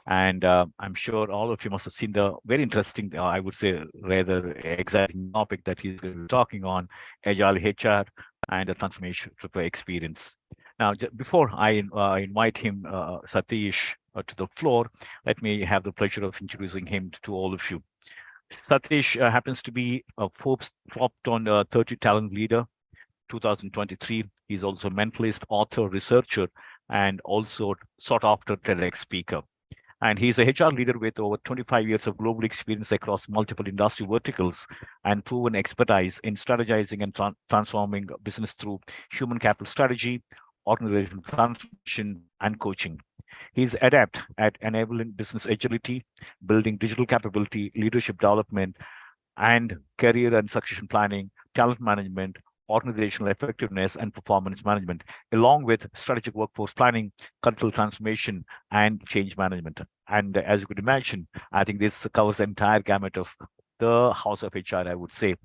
And I'm sure all of you must have seen the very interesting, I would say, rather exciting topic that he's going to be talking on, Agile HR and the Transformative Experience. Now, before I invite him, Satish, to the floor, let me have the pleasure of introducing him to all of you. Satish happens to be a Forbes top on 30 talent leader 2023. He's also a mentalist, author, researcher, and also sought after TEDx speaker. And he's a HR leader with over 25 years of global experience across multiple industry verticals and proven expertise in strategizing and transforming business through human capital strategy, organizational transformation, and coaching. He's adept at enabling business agility, building digital capability, leadership development, and career and succession planning, talent management, organizational effectiveness, and performance management, along with strategic workforce planning, cultural transformation, and change management. And as you could imagine, I think this covers the entire gamut of the house of HR, I would say.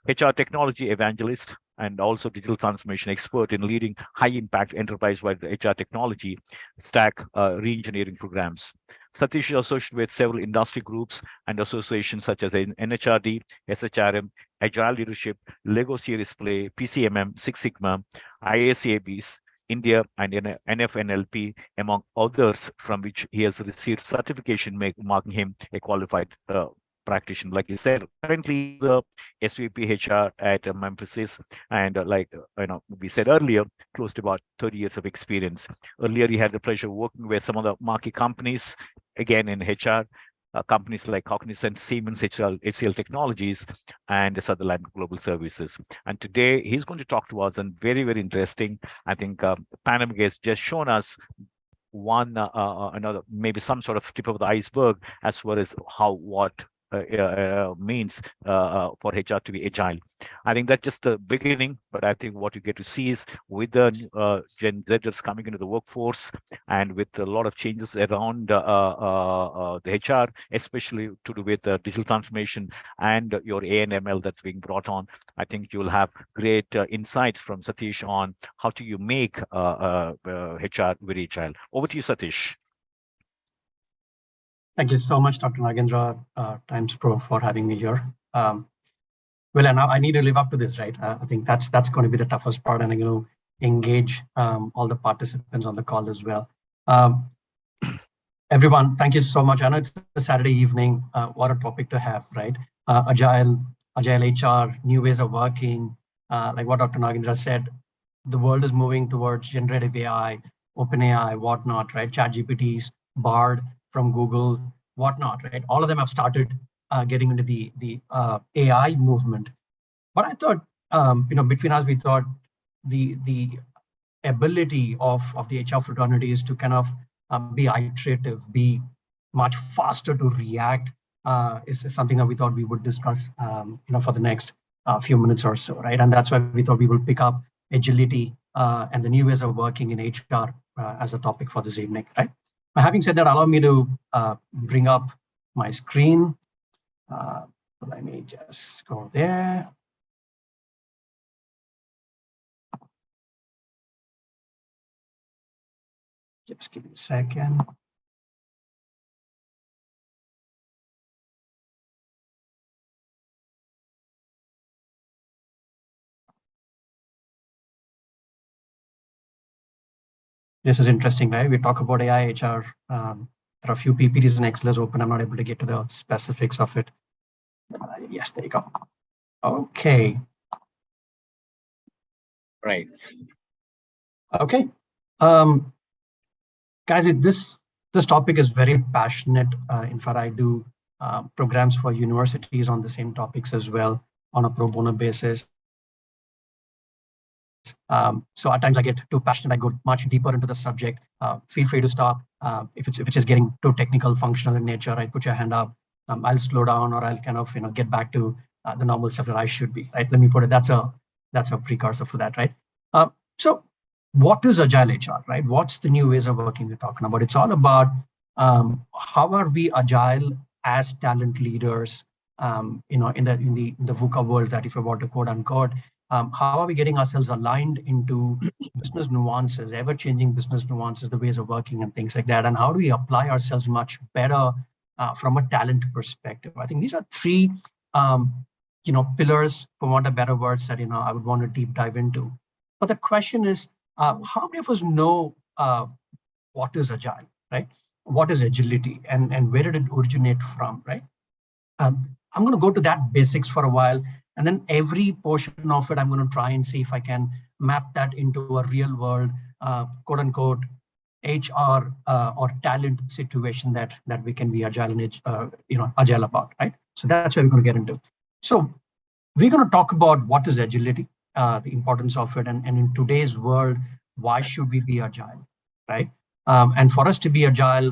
HR technology evangelist and also digital transformation expert in leading high impact enterprise wide HR technology stack re-engineering programs. Satish is associated with several industry groups and associations such as NHRD, SHRM, Agile Leadership, Lego Series Play, PCMM, Six Sigma, IACABs, India, and NFNLP, among others, from which he has received certification, marking him a qualified practitioner. Like you said, currently the SVP HR at Mphasis, and we said earlier, close to about 30 years of experience. Earlier, he had the pleasure of working with some of the marquee companies, again in HR, companies like Cognizant, Siemens, HCL Technologies, and Sutherland Global Services. And today he's going to talk to us, and very, very interesting. I think pandemic has just shown us one another, maybe some sort of tip of the iceberg as far as what means for HR to be agile. I think that's just the beginning, but I think what you get to see is with the Gen Zers coming into the workforce and with a lot of changes around the HR, especially to do with digital transformation and your ANML that's being brought on. I think you'll have great insights from Satish on how do you make HR very agile. Over to you, Satish. Thank you so much, Dr. Nagendra, TimesPro, for having me here. Well, and now I need to live up to this, right? I think that's going to be the toughest part, and I'm going to engage all the participants on the call as well. Everyone, thank you so much. I know it's a Saturday evening. What a topic to have, right? Agile HR, new ways of working. Like what Dr. Nagendra said, the world is moving towards generative AI, OpenAI, whatnot, right? ChatGPTs, Bard from Google, whatnot, right? All of them have started getting into the AI movement. But I thought, between us, we thought the ability of the HR fraternity is to kind of be iterative, be much faster to react, is something that we thought we would discuss, for the next few minutes or so, right? And that's why we thought we will pick up agility and the new ways of working in HR as a topic for this evening, right? Having said that, allow me to bring up my screen. Let me just go there. Just give me a second. This is interesting, right? We talk about AI HR. There are a few PPTs and Excel's open. I'm not able to get to the specifics of it. Yes, there you go. Okay. Right. Okay. Guys, this topic is very passionate. In fact, I do programs for universities on the same topics as well on a pro bono basis. So at times I get too passionate, I go much deeper into the subject. Feel free to stop. If it's just getting too technical, functional in nature, right? Put your hand up. I'll slow down, or I'll kind of get back to the normal stuff that I should be, right? Let me put it. That's a precursor for that, right? So what is Agile HR, right? What's the new ways of working we're talking about? It's all about how are we agile as talent leaders, in the VUCA world, that if you want to quote unquote, How are we getting ourselves aligned into business nuances, ever-changing business nuances, the ways of working and things like that? And how do we apply ourselves much better from a talent perspective? I think these are three, pillars, for want of better words, that I would want to deep dive into. But the question is, how many of us know what is agile, right? What is agility, and where did it originate from, right? I'm going to go to that basics for a while, and then every portion of it, I'm going to try and see if I can map that into a real world, quote unquote, HR or talent situation that we can be agile and agile about, right? So that's where we're going to get into. So we're going to talk about what is agility, the importance of it, and in today's world, why should we be agile, right? And for us to be agile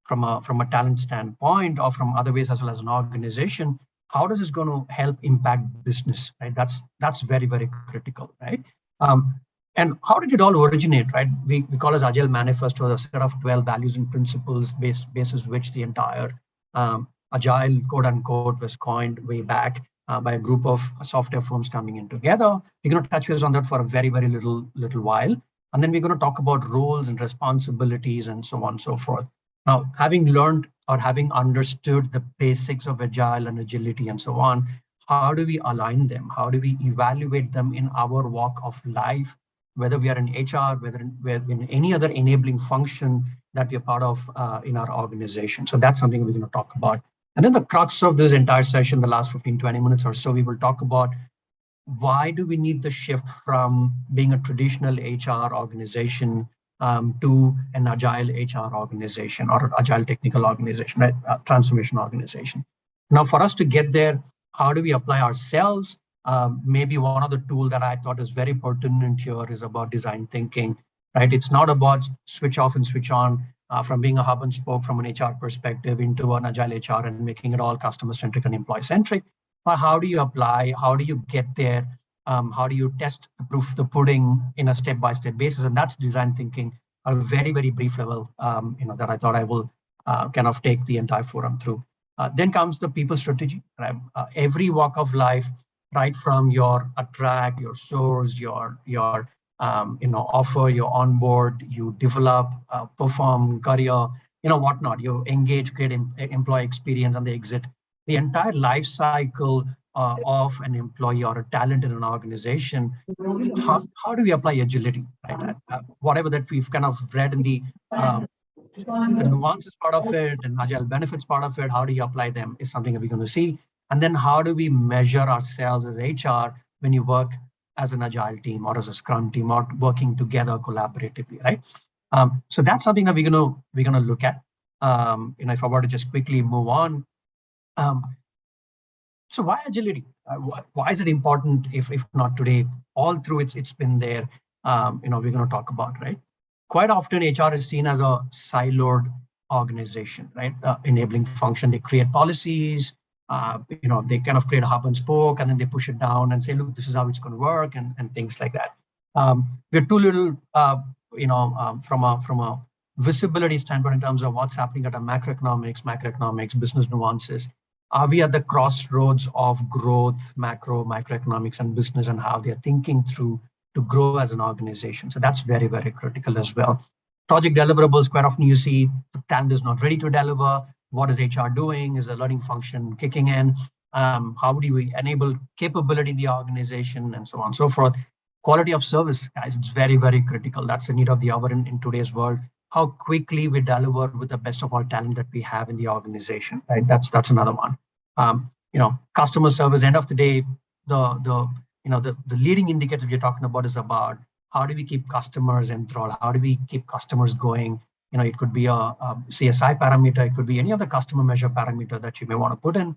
from a talent standpoint, or from other ways as well as an organization, how does this going to help impact business, right? That's very, very critical, right? And how did it all originate, right? We call it Agile Manifesto, a set of 12 values and principles basis which the entire Agile, quote unquote, was coined way back by a group of software firms coming in together. We're going to touch base on that for a very, very little while. And then we're going to talk about roles and responsibilities and so on and so forth. Now, having learned or having understood the basics of agile and agility and so on, how do we align them? How do we evaluate them in our walk of life, whether we are in HR, whether we're in any other enabling function that we're part of in our organization? So that's something we're going to talk about. And then the crux of this entire session, the last 15, 20 minutes or so, we will talk about why do we need the shift from being a traditional HR organization to an agile HR organization or agile technical organization, right? Transformation organization. Now, for us to get there, how do we apply ourselves? Maybe one of the tools that I thought is very pertinent here is about design thinking, right? It's not about switch off and switch on from being a hub and spoke from an HR perspective into an agile HR and making it all customer centric and employee centric. But how do you apply? How do you get there? How do you test the proof of the pudding in a step-by-step basis? And that's design thinking, a very, very brief level, that I thought I will kind of take the entire forum through. Then comes the people strategy. Right? Every walk of life, right from your attract, your source, your offer, your onboard, you develop, perform, career, whatnot. You engage, create employee experience, and the exit. The entire life cycle of an employee or a talent in an organization. How do we apply agility, right? Whatever that we've kind of read in the nuances part of it and agile benefits part of it, how do you apply them is something that we're going to see. And then how do we measure ourselves as HR when you work as an agile team or as a scrum team or working together collaboratively, right? So that's something that we're gonna look at. If I were to just quickly move on. So why agility? Why is it important? If not today, all through it's been there. We're going to talk about, right? Quite often, HR is seen as a siloed organization, right? Enabling function. They create policies. They kind of create a hub and spoke, and then they push it down and say, look, this is how it's going to work, and things like that. We're too little, from a visibility standpoint in terms of what's happening at a macroeconomics, business nuances. Are we at the crossroads of growth, microeconomics, and business, and how they're thinking through to grow as an organization? So that's very, very critical as well. Project deliverables, quite often you see the talent is not ready to deliver. What is HR doing? Is the learning function kicking in? How do we enable capability in the organization, and so on and so forth? Quality of service, guys, it's very, very critical. That's the need of the hour in today's world. How quickly we deliver with the best of our talent that we have in the organization, right? That's another one. Customer service. End of the day, the leading indicator you're talking about is about how do we keep customers enthralled? How do we keep customers going? It could be a CSI parameter. It could be any other customer measure parameter that you may want to put in.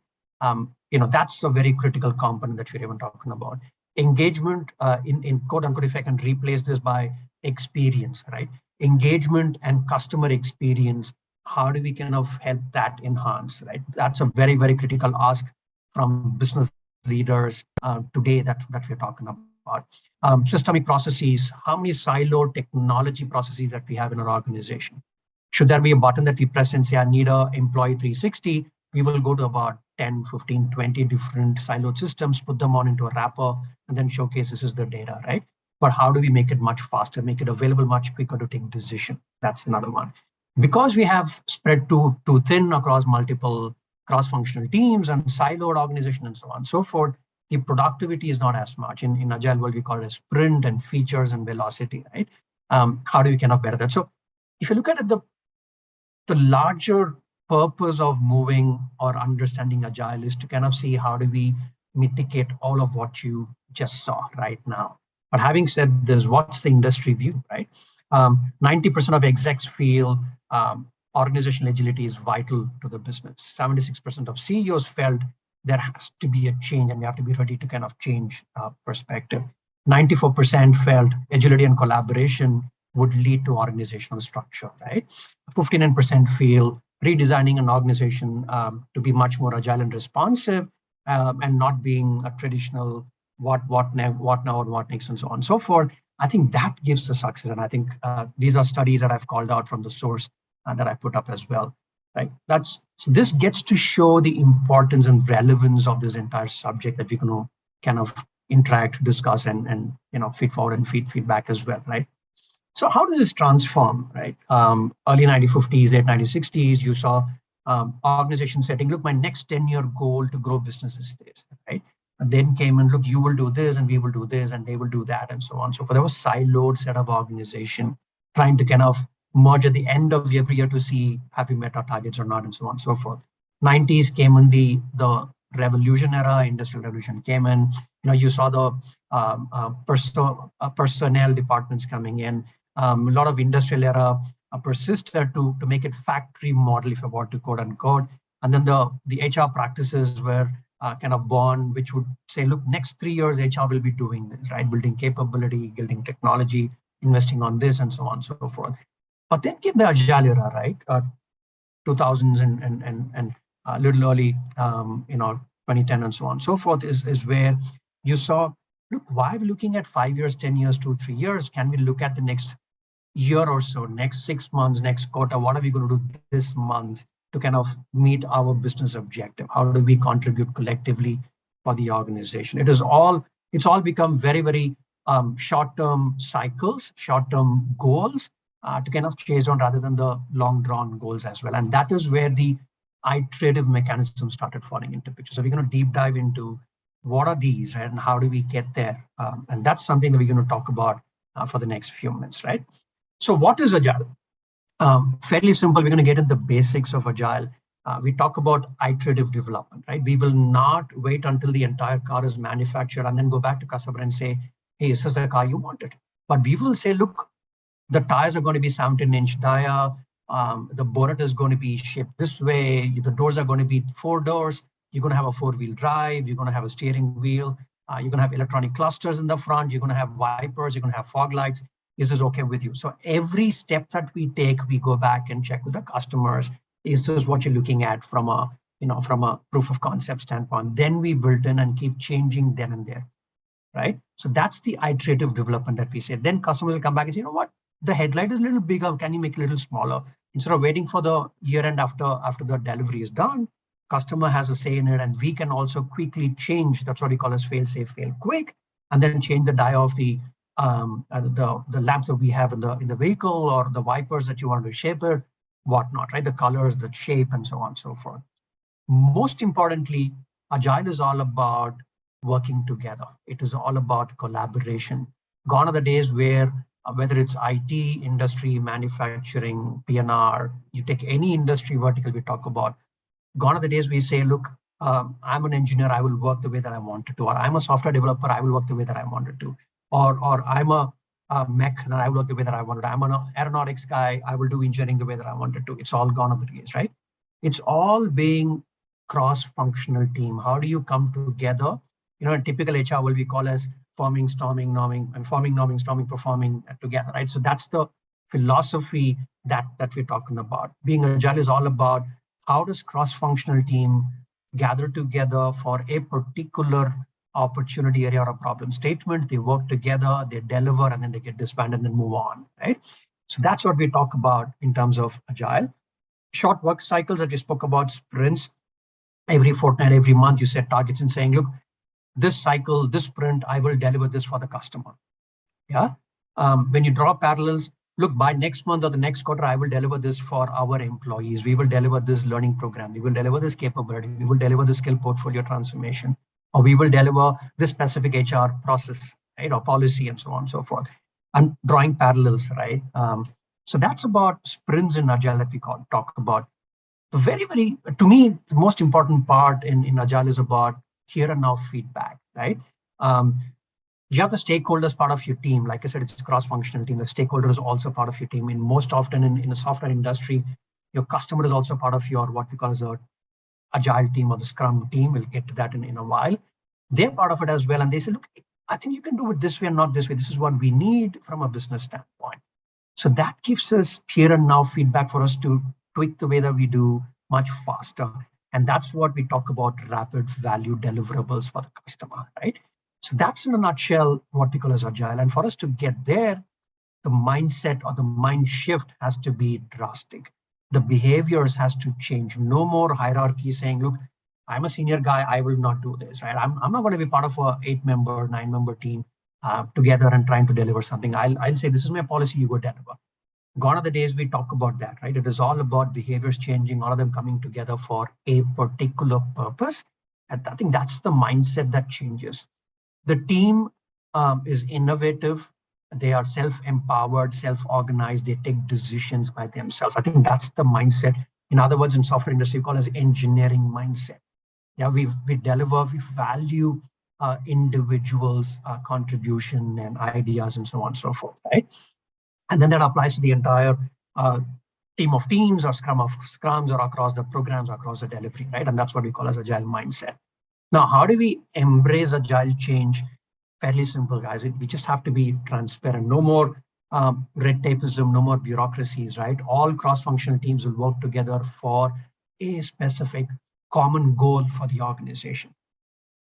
That's a very critical component that we're even talking about. Engagement, in quote unquote, if I can replace this by experience, right? Engagement and customer experience, how do we kind of help that enhance, right? That's a very, very critical ask from business leaders today that we're talking about. Systemic processes, how many siloed technology processes that we have in our organization? Should there be a button that we press and say, I need a employee 360, we will go to about 10, 15, 20 different siloed systems, put them on into a wrapper, and then showcase this is the data, right? But how do we make it much faster, make it available much quicker to take decision? That's another one. Because we have spread too thin across multiple cross-functional teams and siloed organization and so on and so forth, the productivity is not as much. In Agile world, we call it a sprint and features and velocity, right? How do we kind of better that? So if you look at it, the larger purpose of moving or understanding Agile is to kind of see how do we mitigate all of what you just saw right now. But having said this, what's the industry view, right? 90% of execs feel organizational agility is vital to the business. 76% of CEOs felt there has to be a change and we have to be ready to kind of change perspective. 94% felt agility and collaboration would lead to organizational structure, right? 59% feel redesigning an organization to be much more agile and responsive and not being a traditional what now, what next, and so on and so forth. I think that gives the success. And I think these are studies that I've called out from the source that I put up as well, right? So this gets to show the importance and relevance of this entire subject that we're going to kind of interact, discuss, and feed forward and feedback as well, right? So how does this transform, right? Early 1950s, late 1960s, you saw organizations setting, look, my next 10-year goal to grow business is this, right? And then came and look, you will do this and we will do this and they will do that and so on. So there was siloed set of organization trying to kind of merge at the end of every year to see have we met our targets or not and so on and so forth. 90s came in the revolution era, industrial revolution came in. You saw the personnel departments coming in. A lot of industrial era persisted to make it factory model, if I want to quote unquote. And then the HR practices were kind of born, which would say, look, next 3 years, HR will be doing this, right? Building capability, building technology, investing on this and so on and so forth. But then came the Agile era, right? 2000s and a little early, 2010 and so on and so forth is where you saw, look, why are we looking at 5 years, 10 years, 2, 3 years? Can we look at the next year or so, next 6 months, next quarter? What are we going to do this month to kind of meet our business objective? How do we contribute collectively for the organization? It's all become very, very short-term cycles, short-term goals to kind of chase on rather than the long-drawn goals as well. And that is where the iterative mechanism started falling into picture. So we're going to deep dive into what are these, right? And how do we get there? And that's something that we're going to talk about for the next few minutes, right? So what is Agile? Fairly simple. We're going to get into the basics of Agile. We talk about iterative development, right? We will not wait until the entire car is manufactured and then go back to customer and say, hey, is this the car you wanted? But we will say, look, the tires are going to be 17-inch dia. The bonnet is going to be shaped this way. The doors are going to be 4 doors. You're going to have a 4-wheel drive. You're going to have a steering wheel. You're going to have electronic clusters in the front. You're going to have wipers. You're going to have fog lights. Is this okay with you? So every step that we take, we go back and check with the customers. Is this what you're looking at from a proof of concept standpoint? Then we build in and keep changing then and there, right? So that's the iterative development that we say. Then customers will come back and say, you know what? The headlight is a little bigger. Can you make it a little smaller? Instead of waiting for the year end after the delivery is done, customer has a say in it, and we can also quickly change. That's what we call as fail safe, fail quick, and then change the dia of the lamps that we have in the vehicle or the wipers that you want to shape it, whatnot, right? The colors, the shape, and so on and so forth. Most importantly, Agile is all about working together. It is all about collaboration. Gone are the days where whether it's IT, industry, manufacturing, PNR, you take any industry vertical we talk about, gone are the days we say, look, I'm an engineer, I will work the way that I wanted to, or I'm a software developer, I will work the way that I wanted to, or I'm a mech and I will work the way that I wanted to. I'm an aeronautics guy, I will do engineering the way that I wanted to. It's all gone are the days, right? It's all being cross-functional team. How do you come together? A typical HR will be called as forming, storming, norming, and forming, norming, storming, performing together, right? So that's the philosophy that we're talking about. Being Agile is all about how does cross-functional team gather together for a particular opportunity area or a problem statement. They work together, they deliver, and then they get disbanded and then move on, right? So that's what we talk about in terms of Agile. Short work cycles that we spoke about, sprints. every fortnight, every month, you set targets and saying, look, this cycle, this sprint, I will deliver this for the customer. Yeah. When you draw parallels, look, by next month or the next quarter, I will deliver this for our employees. We will deliver this learning program. We will deliver this capability. We will deliver the skill portfolio transformation, or we will deliver this specific HR process, right, or policy, and so on and so forth. And drawing parallels, right? So that's about sprints in Agile that we talk about. The very, to me, the most important part in Agile is about here and now feedback, right? Um, you have the stakeholders part of your team. Like I said, it's a cross-functional team. The stakeholder is also part of your team. And most often in the software industry, your customer is also part of your what we call as a agile team or the scrum team. We'll get to that in a while. They're part of it as well. And they say, look, I think you can do it this way and not this way. This is what we need from a business standpoint. So that gives us here and now feedback for us to tweak the way that we do much faster. And that's what we talk about rapid value deliverables for the customer, right? So that's in a nutshell what we call as agile. And for us to get there, the mindset or the mind shift has to be drastic. The behaviors has to change. No more hierarchy saying, look, I'm a senior guy, I will not do this, right? I'm not going to be part of a 8-member, 9-member team together and trying to deliver something. I'll say, this is my policy, you go deliver. Gone are the days we talk about that, right? It is all about behaviors changing, all of them coming together for a particular purpose. And I think that's the mindset that changes. The team is innovative. They are self-empowered, self-organized. They take decisions by themselves. I think that's the mindset. In other words, in software industry, we call it as engineering mindset. Yeah, we deliver, we value individuals' contribution and ideas and so on and so forth, right? And then that applies to the entire team of teams or scrum of scrums or across the programs, or across the delivery, right? And that's what we call as agile mindset. Now, how do we embrace agile change? Fairly simple, guys. We just have to be transparent. No more red tapeism, no more bureaucracies, right? All cross-functional teams will work together for a specific common goal for the organization.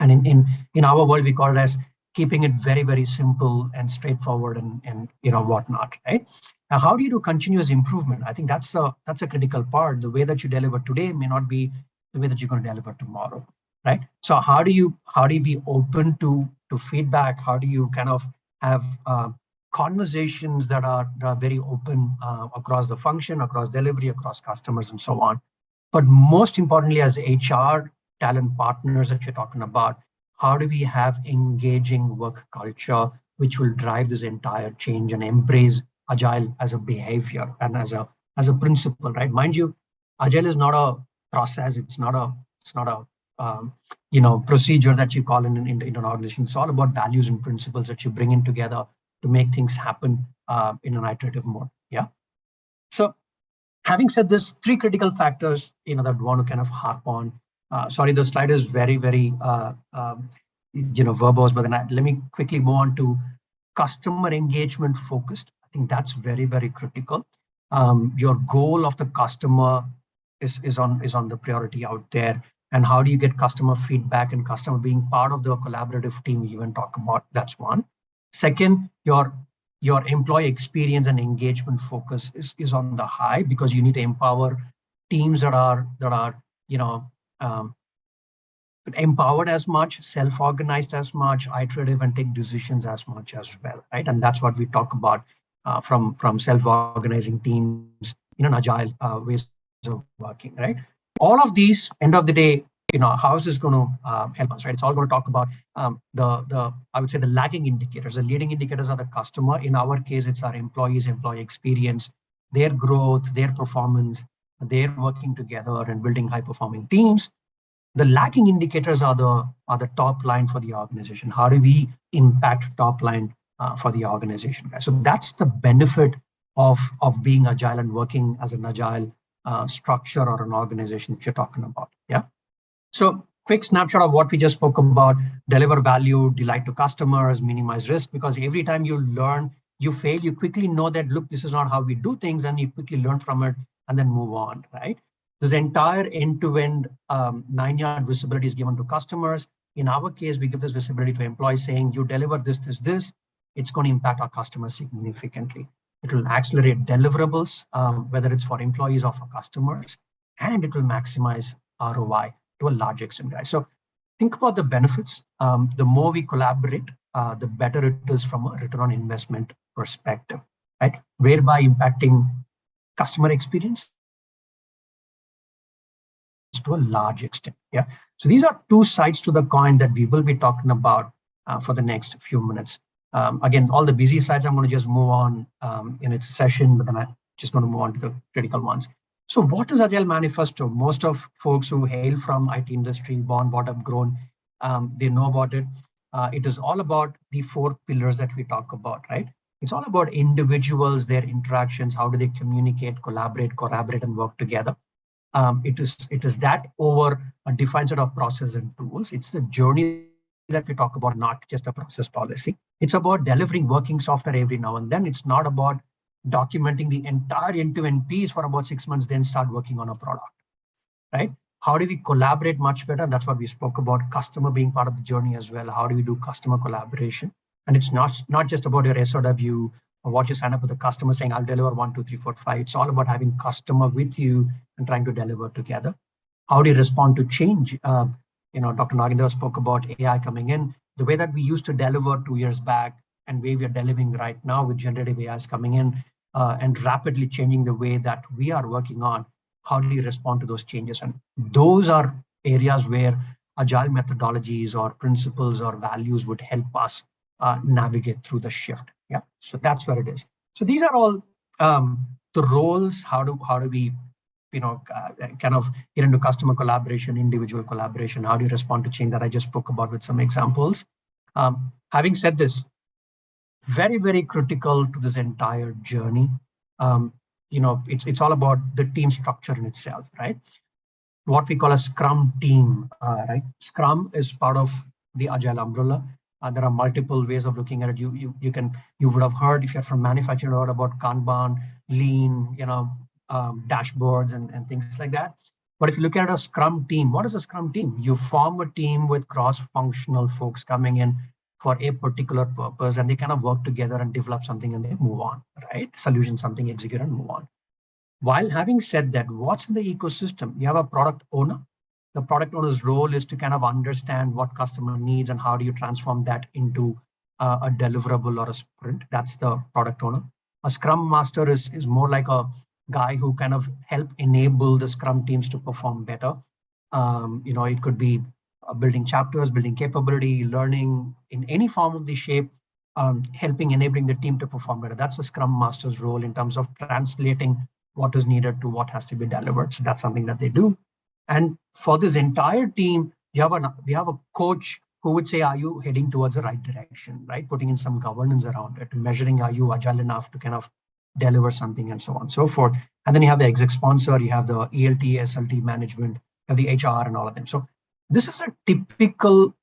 And in our world, we call it as keeping it very, very simple and straightforward and whatnot, right? Now, how do you do continuous improvement? I think that's a critical part. The way that you deliver today may not be the way that you're going to deliver tomorrow, right? So how do you be open to feedback? How do you kind of have conversations that are very open across the function, across delivery, across customers, and so on? But most importantly, as HR talent partners that you're talking about, how do we have engaging work culture which will drive this entire change and embrace agile as a behavior and as a principle, right? Mind you, agile is not a process. It's not a procedure that you call in an organization. It's all about values and principles that you bring in together to make things happen in an iterative mode. Yeah. So having said this, 3 critical factors that we want to kind of harp on. Sorry, the slide is very, very verbose, but then let me quickly move on to customer engagement focused. I think that's very, very critical. Your goal of the customer is on the priority out there. And how do you get customer feedback and customer being part of the collaborative team we even talk about? That's one. Second, your employee experience and engagement focus is on the high, because you need to empower teams that are empowered as much, self-organized as much, iterative, and take decisions as much as well, right? And that's what we talk about from self-organizing teams in an agile ways of working, right? All of these, end of the day, how is this going to help us, right? It's all going to talk about I would say the lagging indicators. The leading indicators are the customer. In our case, it's our employees, employee experience, their growth, their performance, they're working together and building high-performing teams. The lagging indicators are the top line for the organization. How do we impact top line for the organization? So that's the benefit of being agile and working as an agile structure or an organization that you're talking about. Yeah. So quick snapshot of what we just spoke about: deliver value, delight to customers, minimize risk, because every time you learn, you fail, you quickly know that, look, this is not how we do things, and you quickly learn from it and then move on, right? This entire end-to-end 9-yard visibility is given to customers. In our case, we give this visibility to employees saying, you deliver this, it's going to impact our customers significantly. It will accelerate deliverables, whether it's for employees or for customers, and it will maximize ROI. to a large extent, guys. So think about the benefits. The more we collaborate, the better it is from a return on investment perspective, right? Whereby impacting customer experience to a large extent. Yeah. So these are two sides to the coin that we will be talking about for the next few minutes. Again, all the busy slides, I'm going to just move on in its session, but then I'm just going to move on to the critical ones. So what is Agile Manifesto? Most of folks who hail from IT industry, born, brought up, grown, they know about it. It is all about the four pillars that we talk about, right? It's all about individuals, their interactions, how do they communicate, collaborate, and work together. It is that over a defined set of process and tools. It's the journey that we talk about, not just a process policy. It's about delivering working software every now and then. It's not about documenting the entire end-to-end piece for about 6 months, then start working on a product, right? How do we collaborate much better? That's what we spoke about, customer being part of the journey as well. How do we do customer collaboration? And it's not just about your SOW or what you sign up with the customer saying, I'll deliver 1, 2, 3, 4, 5. It's all about having customer with you and trying to deliver together. How do you respond to change? Dr. Nagendra spoke about AI coming in. The way that we used to deliver 2 years back and way we are delivering right now with generative AI is coming in and rapidly changing the way that we are working on. How do you respond to those changes? And those are areas where agile methodologies or principles or values would help us navigate through the shift. Yeah, so that's where it is. So these are all the roles. How do we kind of get into customer collaboration, individual collaboration? How do you respond to change that I just spoke about with some examples? Having said this, very, very critical to this entire journey. It's all about the team structure in itself, right? What we call a Scrum team, right? Scrum is part of the Agile umbrella. There are multiple ways of looking at it. You would have heard, if you're from manufacturing, heard about Kanban, Lean, dashboards and things like that. But if you look at a Scrum team, what is a Scrum team? You form a team with cross-functional folks coming in for a particular purpose, and they kind of work together and develop something and they move on, right? Solution something, execute and move on. While having said that, what's in the ecosystem? You have a product owner. The product owner's role is to kind of understand what customer needs and how do you transform that into a deliverable or a sprint. That's the product owner. A Scrum Master is more like a guy who kind of help enable the Scrum teams to perform better. It could be building chapters, building capability, learning in any form of the shape, helping, enabling the team to perform better. That's a Scrum Master's role in terms of translating what is needed to what has to be delivered. So that's something that they do. And for this entire team, we have a coach who would say, are you heading towards the right direction, right? Putting in some governance around it, measuring, are you agile enough to kind of deliver something and so on and so forth. And then you have the exec sponsor, you have the ELT, SLT management, you have the HR and all of them. So this is a typical,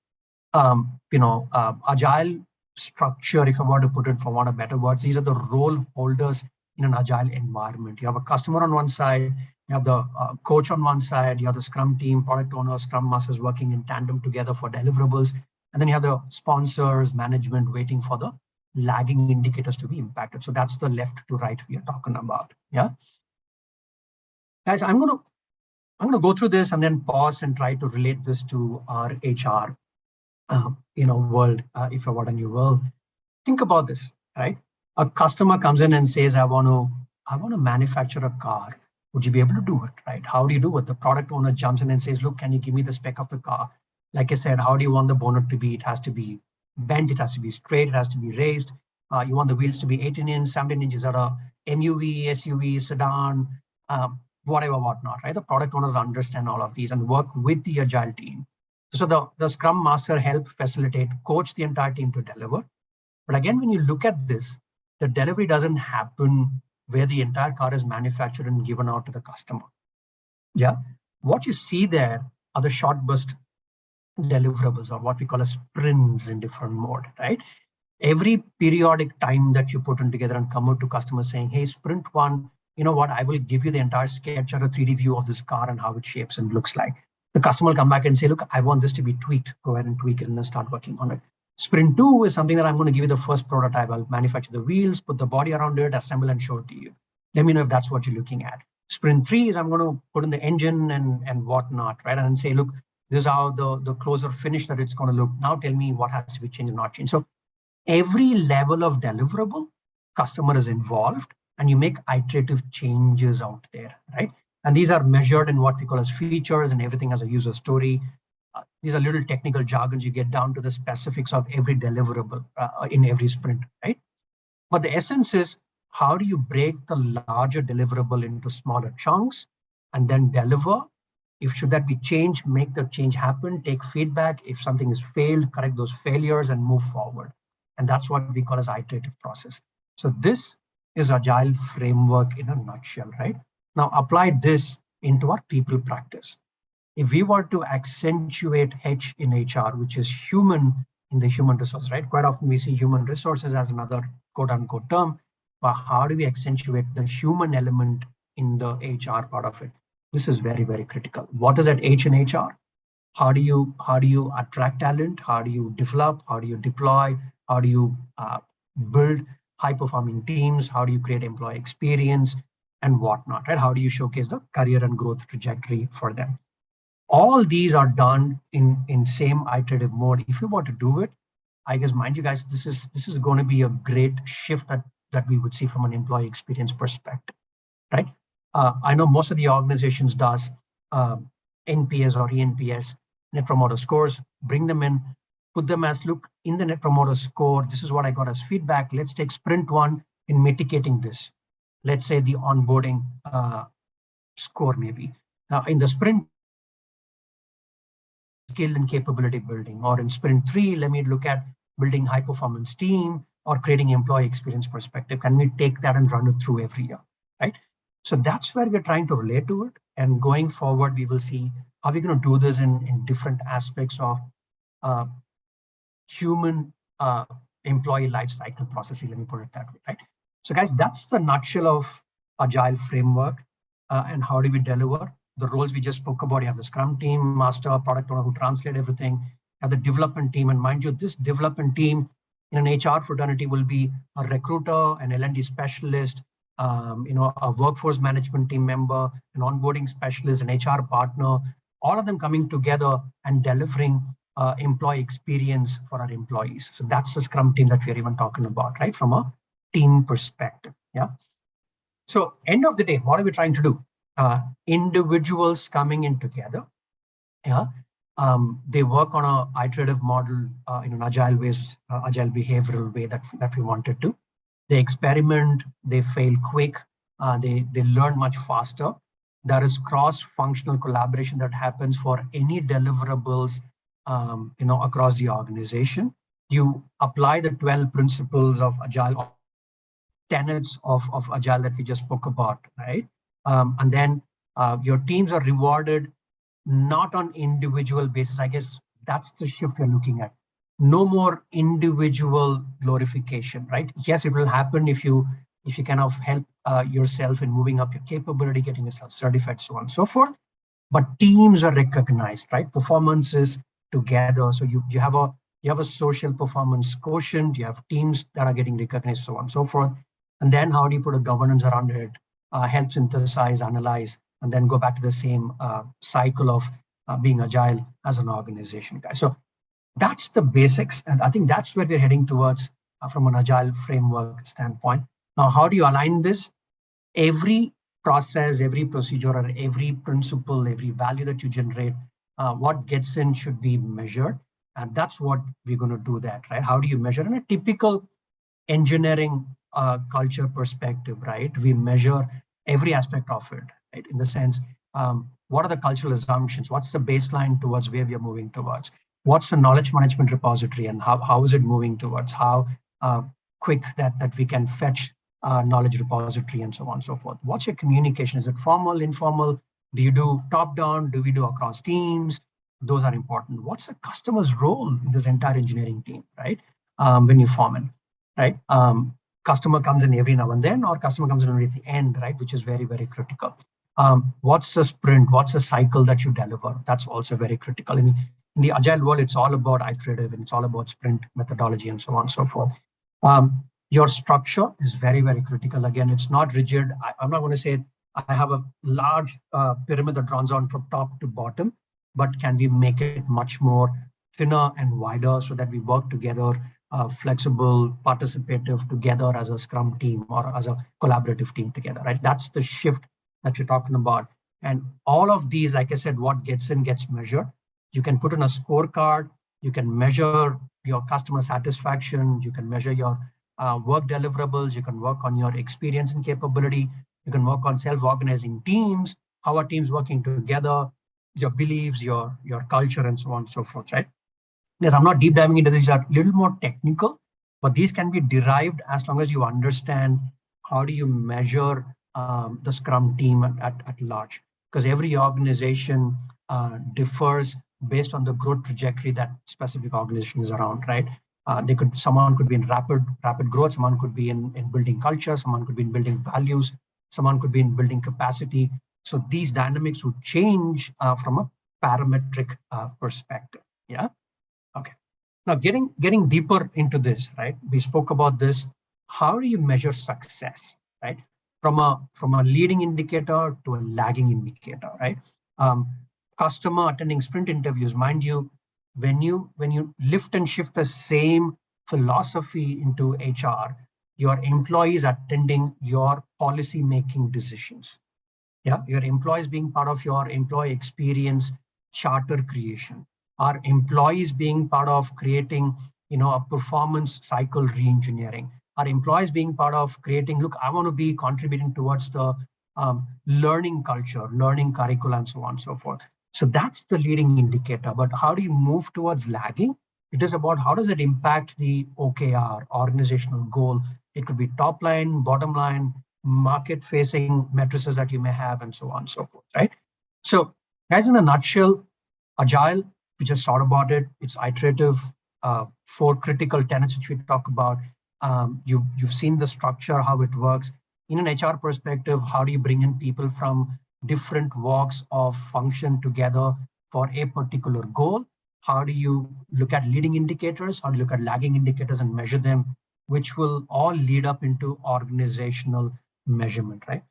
agile structure, if I were to put it for want of better words. These are the role holders in an agile environment. You have a customer on one side, you have the coach on one side, you have the Scrum team, product owners, Scrum Masters working in tandem together for deliverables. And then you have the sponsors, management waiting for the lagging indicators to be impacted. So that's the left to right we are talking about. Yeah. Guys, I'm going to go through this and then pause and try to relate this to our HR world, if I were a new world. Think about this, right? A customer comes in and says, I want to manufacture a car. Would you be able to do it, right? How do you do it? The product owner jumps in and says, look, can you give me the spec of the car? Like I said, how do you want the bonnet to be? It has to be bent, it has to be straight, it has to be raised. You want the wheels to be 18 inch, 17 inches, or a MUV, SUV, sedan, whatever, whatnot, right? The product owners understand all of these and work with the agile team. So the Scrum Master help facilitate, coach the entire team to deliver. But again, when you look at this, the delivery doesn't happen where the entire car is manufactured and given out to the customer. Yeah, what you see there are the short burst deliverables, or what we call as sprints in different mode, right? Every periodic time that you put in together and come out to customers saying, hey, sprint one, you know what, I will give you the entire sketch or a 3D view of this car and how it shapes and looks like. The customer will come back and say, look, I want this to be tweaked. Go ahead and tweak it and then start working on it. Sprint 2 is something that I'm going to give you the first prototype. I'll manufacture the wheels, put the body around it, assemble and show it to you. Let me know if that's what you're looking at. Sprint 3 is I'm going to put in the engine and whatnot, right? And say, look, this is how the closer finish that it's going to look. Now tell me what has to be changed and not changed. So every level of deliverable, customer is involved, and you make iterative changes out there, right? And these are measured in what we call as features, and everything has a user story. These are little technical jargons. You get down to the specifics of every deliverable in every sprint, right? But the essence is, how do you break the larger deliverable into smaller chunks and then deliver? If should that be change, make the change happen, take feedback. If something is failed, correct those failures and move forward. And that's what we call as iterative process. So this is Agile framework in a nutshell, right? Now apply this into our people practice. If we were to accentuate H in HR, which is human in the human resource, right? Quite often we see human resources as another quote unquote term, but how do we accentuate the human element in the HR part of it? This is very, very critical. What is that H in HR? How do you attract talent? How do you develop? How do you deploy? How do you build high performing teams? How do you create employee experience and whatnot, right? How do you showcase the career and growth trajectory for them? All these are done in same iterative mode. If you want to do it, I guess, mind you guys, this is going to be a great shift that we would see from an employee experience perspective, right? I know most of the organizations does NPS or ENPS, Net Promoter Scores, bring them in, put them as, look, in the Net Promoter Score, this is what I got as feedback. Let's take sprint 1 in mitigating this. Let's say the onboarding score maybe. Now in the sprint 2, skill and capability building, or in sprint 3, let me look at building high performance team or creating employee experience perspective. Can we take that and run it through every year, right? So that's where we're trying to relate to it. And going forward, we will see how we're going to do this in different aspects of human employee life cycle processing, let me put it that way, right? So guys, that's the nutshell of Agile framework and how do we deliver. The roles we just spoke about, you have the Scrum team, master, product owner who translate everything, you have the development team. And mind you, this development team in an HR fraternity will be a recruiter, an L&D specialist, a workforce management team member, an onboarding specialist, an HR partner, all of them coming together and delivering employee experience for our employees. So that's the Scrum team that we're even talking about, right? From a team perspective, yeah? So end of the day, what are we trying to do? Individuals coming in together, yeah. They work on a iterative model in an agile ways, agile behavioral way that we wanted to. They experiment, they fail quick, they learn much faster. There is cross-functional collaboration that happens for any deliverables, across the organization. You apply the 12 principles of agile, tenets of agile that we just spoke about, right? And then your teams are rewarded not on individual basis. I guess that's the shift we're looking at. No more individual glorification, right? Yes, it will happen if you kind of help yourself in moving up your capability, getting yourself certified, so on and so forth. But teams are recognized, right? Performances together. So you have a social performance quotient. You have teams that are getting recognized, so on and so forth. And then how do you put a governance around it? Help synthesize, analyze, and then go back to the same cycle of being agile as an organization, guys. So that's the basics, and I think that's where we're heading towards from an agile framework standpoint. Now, how do you align this? Every process, every procedure, or every principle, every value that you generate, what gets in should be measured, and that's what we're going to do that, right? How do you measure? In a typical engineering culture perspective, right? We measure every aspect of it, right? In the sense, what are the cultural assumptions? What's the baseline towards where we are moving towards? What's the knowledge management repository, and how is it moving towards? How quick that we can fetch knowledge repository, and so on and so forth. What's your communication? Is it formal, informal? Do you do top down? Do we do across teams? Those are important. What's the customer's role in this entire engineering team, right? When you form it, right? Customer comes in every now and then, or customer comes in only at the end, right? Which is very, very critical. What's the sprint? What's the cycle that you deliver? That's also very critical. In the agile world, it's all about iterative, and it's all about sprint methodology, and so on and so forth. Your structure is very, very critical. Again, it's not rigid. I'm not going to say I have a large pyramid that runs on from top to bottom, but can we make it much more thinner and wider so that we work together, flexible, participative together as a Scrum team or as a collaborative team together, right? That's the shift that you're talking about. And all of these, like I said, what gets in gets measured. You can put in a scorecard, you can measure your customer satisfaction, you can measure your work deliverables, you can work on your experience and capability, you can work on self-organizing teams, how are teams working together, your beliefs, your culture, and so on and so forth, right? Yes, I'm not deep diving into these, are a little more technical, but these can be derived as long as you understand how do you measure the Scrum team at large. Because every organization differs based on the growth trajectory that specific organization is around, right? Someone could be in rapid growth, someone could be in building culture, someone could be in building values, someone could be in building capacity. So these dynamics would change from a parametric perspective. Yeah. Okay. Now, getting deeper into this, right? We spoke about this. How do you measure success, right? From a leading indicator to a lagging indicator, right? Um, Customer attending sprint interviews, mind you, when you lift and shift the same philosophy into HR, your employees attending your policy making decisions. Yeah, your employees being part of your employee experience charter creation, our employees being part of creating, a performance cycle reengineering, our employees being part of creating, look, I want to be contributing towards the learning culture, learning curricula, and so on and so forth. So that's the leading indicator. But how do you move towards lagging? It is about how does it impact the OKR, organizational goal. It could be top line, bottom line, market facing matrices that you may have, and so on and so forth, right? So, guys, in a nutshell, Agile, we just thought about it. It's iterative, four critical tenets which we talk about. You've seen the structure, how it works. In an HR perspective, how do you bring in people from different walks of function together for a particular goal? How do you look at leading indicators? How do you look at lagging indicators and measure them, which will all lead up into organizational measurement, right?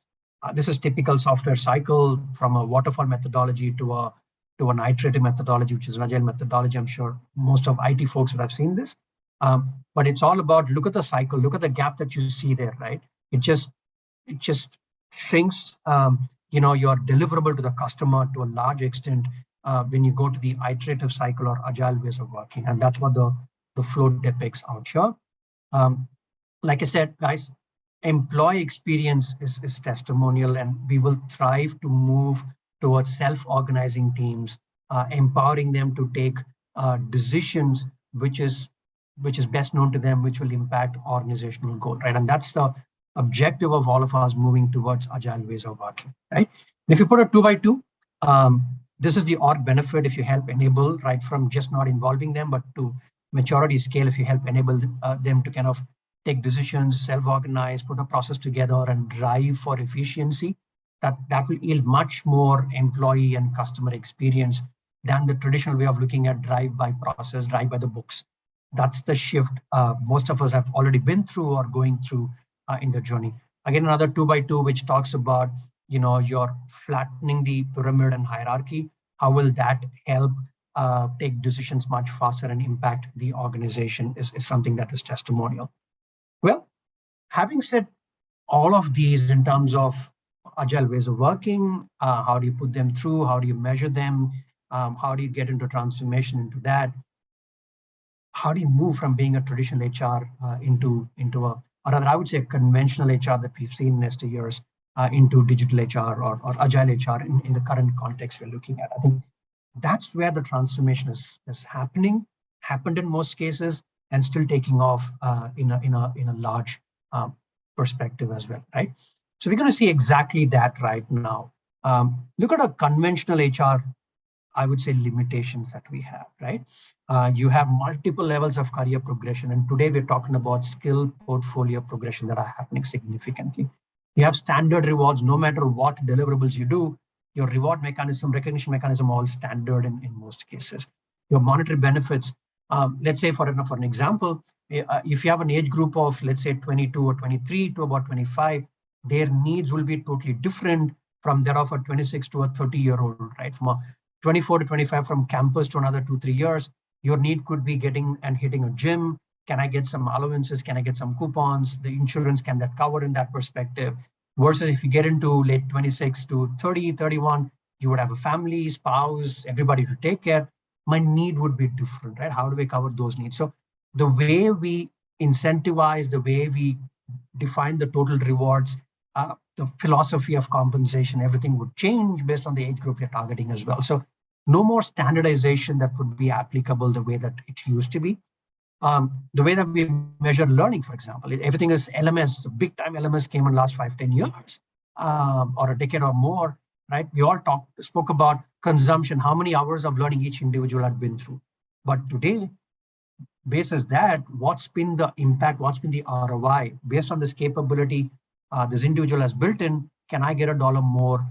This is typical software cycle from a waterfall methodology to an iterative methodology, which is an agile methodology. I'm sure most of IT folks would have seen this. But it's all about look at the cycle, look at the gap that you see there, right? It just shrinks your deliverable to the customer to a large extent when you go to the iterative cycle or agile ways of working. And that's what the flow depicts out here. Um, like I said, guys, employee experience is testimonial, and we will thrive to move towards self-organizing teams, empowering them to take decisions which is best known to them, which will impact organizational goal, right? And that's the objective of all of us moving towards agile ways of working, right? And if you put a 2x2, this is the org benefit if you help enable, right, from just not involving them, but to maturity scale if you help enable them to kind of take decisions, self-organize, put a process together, and drive for efficiency. That will yield much more employee and customer experience than the traditional way of looking at drive by process, drive by the books. That's the shift most of us have already been through or going through in the journey. Again, another 2x2, which talks about you're flattening the pyramid and hierarchy. How will that help take decisions much faster and impact the organization is something that is testimonial. Well, having said all of these in terms of agile ways of working, how do you put them through? How do you measure them? How do you get into transformation into that? How do you move from being a traditional HR into a, or rather, I would say a conventional HR that we've seen in years into digital HR or agile HR in the current context we're looking at? I think that's where the transformation is happened in most cases, and still taking off in a large perspective as well, right? So we're going to see exactly that right now. Look at a conventional HR, I would say, limitations that we have, right? You have multiple levels of career progression, and today we're talking about skill portfolio progression that are happening significantly. You have standard rewards, no matter what deliverables you do, your reward mechanism, recognition mechanism, all standard in most cases. Your monetary benefits, let's say for an example, if you have an age group of, let's say, 22 or 23 to about 25, their needs will be totally different from that of a 26 to a 30-year-old, right? From a 24 to 25, from campus to another 2, 3 years, your need could be getting and hitting a gym. Can I get some allowances? Can I get some coupons? The insurance, can that cover in that perspective? Versus if you get into late 26 to 30, 31, you would have a family, spouse, everybody to take care. My need would be different, right? How do we cover those needs? So the way we incentivize, the way we define the total rewards, the philosophy of compensation, everything would change based on the age group you're targeting as well. So no more standardization that would be applicable the way that it used to be. The way that we measure learning, for example, everything is LMS. Big time LMS came in the last 5, 10 years, or a decade or more, right? We all spoke about consumption, how many hours of learning each individual had been through. But today, basis that, what's been the impact, what's been the ROI based on this capability this individual has built in? Can I get $1 more,